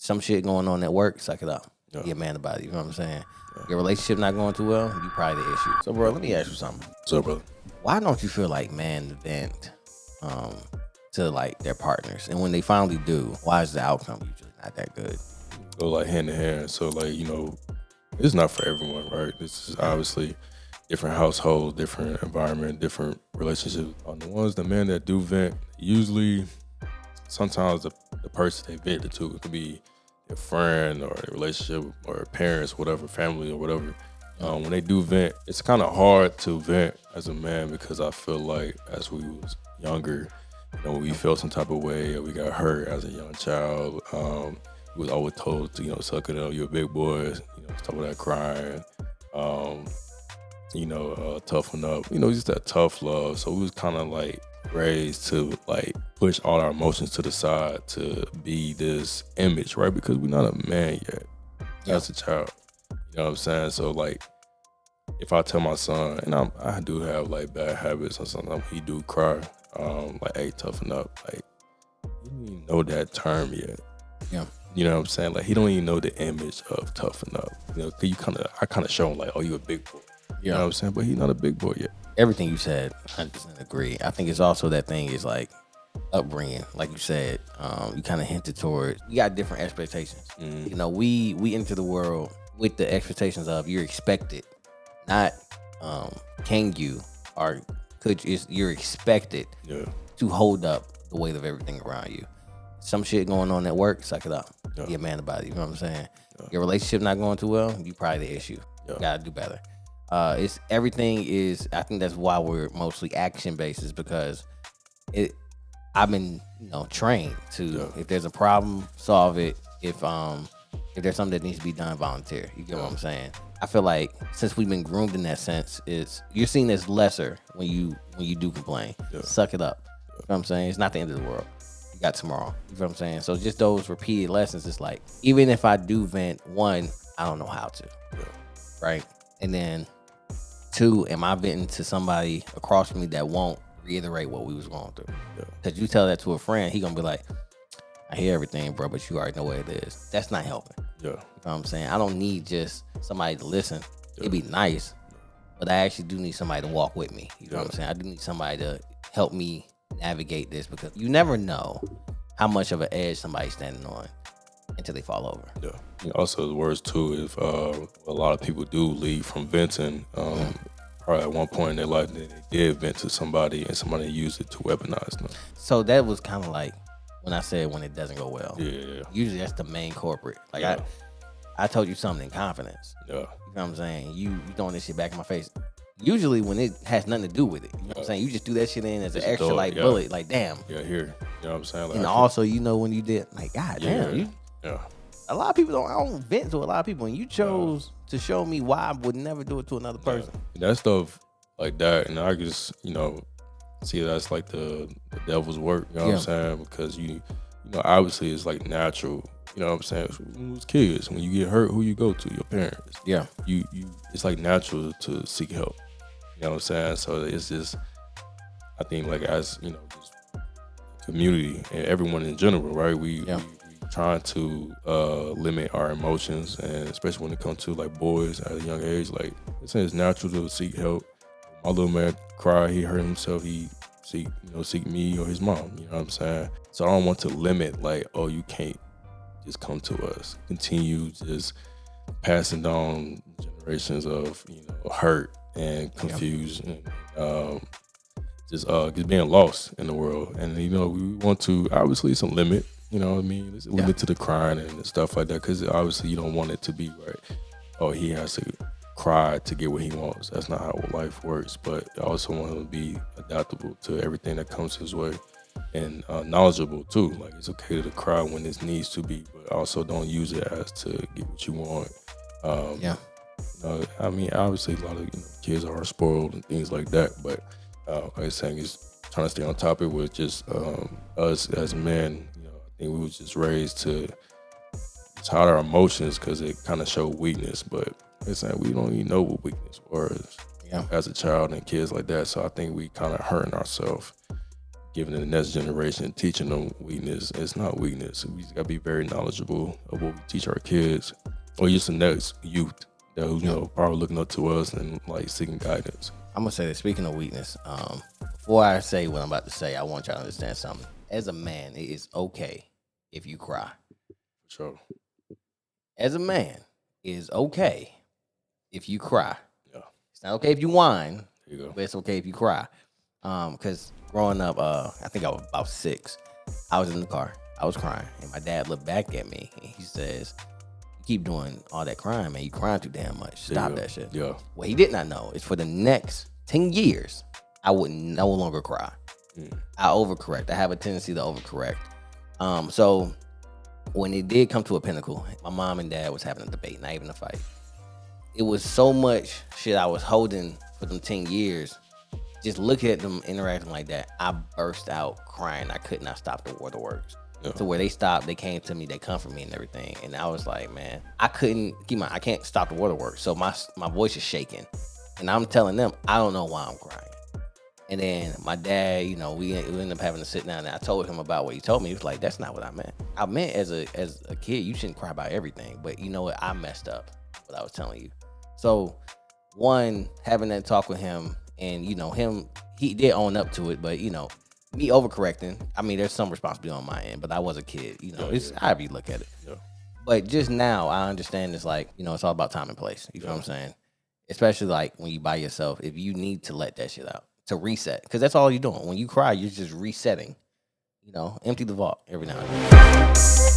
some shit going on at work, suck it up. Yeah. Be a man about it. You know what I'm saying? Your relationship not going too well, you probably the issue. So, bro, let me ask you something. So, brother. Why don't you feel like men vent to like their partners, and when they finally do, why is the outcome usually not that good? Go like hand in hand. So like, it's not for everyone, right? This is obviously different households, different environment, different relationships. On the ones, the men that do vent, usually sometimes the person they vent to, it could be their friend or a relationship or parents, whatever, family or whatever. When they do vent, it's kind of hard to vent as a man because I feel like as we was younger, we felt some type of way or we got hurt as a young child. We was always told to, suck it up, you're a big boy, stuff like that, crying, toughen up, just that tough love. So we was kind of like raised to like push all our emotions to the side to be this image, right? Because we're not a man yet as a child. You know what I'm saying? So like, if I tell my son, and I do have like bad habits or something, he do cry, like, hey, toughen up. Like, he don't even know that term yet. Yeah. You know what I'm saying? Like, he don't even know the image of toughen up. Cause I kind of show him like, oh, you a big boy. You know what I'm saying? But he's not a big boy yet. Everything you said, 100% agree. I think it's also that thing is like upbringing. Like you said, you kind of hinted towards, we got different expectations. We enter the world with the expectations of you're expected, not can you or could you. You're expected to hold up the weight of everything around you. Some shit going on at work, suck it up. Be a man about it. You know what I'm saying? Your relationship not going too well, you probably the issue. You gotta do better. It's everything is. I think that's why we're mostly action based, is because I've been trained to if there's a problem, solve it. If there's something that needs to be done, volunteer. You get what I'm saying? I feel like since we've been groomed in that sense, you're seen as lesser when you do complain. Suck it up. You know what I'm saying? It's not the end of the world. You got tomorrow. You know what I'm saying? So just those repeated lessons, it's like, even if I do vent, one, I don't know how to. Right? And then two, am I venting to somebody across from me that won't reiterate what we was going through? Because you tell that to a friend, he gonna be like, I hear everything, bro, but you already know what it is. That's not helping. You know what I'm saying? I don't need just somebody to listen. It'd be nice, but I actually do need somebody to walk with me. You know what I'm saying? I do need somebody to help me navigate this, because you never know how much of an edge somebody's standing on until they fall over. Also, the worst too, if a lot of people do leave from venting, probably at one point in their life they did vent to somebody and somebody used it to weaponize them. So that was kind of like when I said when it doesn't go well. Usually that's the main culprit. Like I told you something in confidence. You know what I'm saying? You throwing this shit back in my face. Usually when it has nothing to do with it. You know what I'm saying? You just do that shit in as an extra bullet. Like, damn. Here. You know what I'm saying? Like, and also, when you did, like, God damn. A lot of people I don't vent to a lot of people, and you chose to show me why I would never do it to another person. That stuff like that, and I just, see that's like the devil's work, you know what I'm saying? Because obviously it's like natural, you know what I'm saying? When we was kids, when you get hurt, who you go to? Your parents. You it's like natural to seek help. You know what I'm saying? So it's just, I think like as, just community and everyone in general, right? We trying to limit our emotions, and especially when it comes to like boys at a young age, like it's natural to seek help. My little man cried, he hurt himself, he seek me or his mom, you know what I'm saying? So I don't want to limit like, oh, you can't just come to us. Continue just passing down generations of, hurt and confusion, just being lost in the world. And, we want to, obviously some limit, you know what I mean? There's a limit to the crying and stuff like that, because obviously you don't want it to be right. Oh, he has to cry to get what he wants. That's not how life works. But I also want him to be adaptable to everything that comes his way, and knowledgeable too. Like, it's okay to cry when this needs to be, but also don't use it as to get what you want. I mean, obviously a lot of kids are spoiled and things like that, but like I was saying, is trying to stay on topic with just us as men. I think we was just raised to hide our emotions because it kind of showed weakness, but it's like we don't even know what weakness was as a child and kids like that. So I think we kind of hurting ourselves giving the next generation, teaching them weakness. It's not weakness. We just gotta be very knowledgeable of what we teach our kids, or just the next youth that who probably looking up to us and like seeking guidance. I'm gonna say that. Speaking of weakness, before I say what I'm about to say, I want y'all to understand something. As a man, it is okay if you cry. For sure. As a man, it is okay if you cry. Yeah. It's not okay if you whine, There you go. but it's okay if you cry. Because growing up, I think I was about 6. I was in the car. I was crying, and my dad looked back at me and he says, "You keep doing all that crying, man. You crying too damn much. Stop that shit." Yeah. What he did not know is for the next 10 years, I would no longer cry. I overcorrect. I have a tendency to overcorrect. So when it did come to a pinnacle, my mom and dad was having a debate, not even a fight. It was so much shit I was holding for them 10 years. Just looking at them interacting like that, I burst out crying. I could not stop the words. Yeah. To where they stopped, they came to me, they comforted me and everything. And I was like, man, I couldn't keep I can't stop the waterworks. So my voice is shaking. And I'm telling them, I don't know why I'm crying. And then my dad, we ended up having to sit down, and I told him about what he told me. He was like, that's not what I meant. I meant as a kid, you shouldn't cry about everything. But you know what? I messed up what I was telling you. So one, having that talk with him, and him, he did own up to it, but me overcorrecting, I mean, there's some responsibility on my end, but I was a kid, it's however you look at it. Yeah. But just now I understand it's like, it's all about time and place. You know what I'm saying? Especially like when you by yourself, if you need to let that shit out to reset, because that's all you're doing. When you cry, you're just resetting, empty the vault every now and then.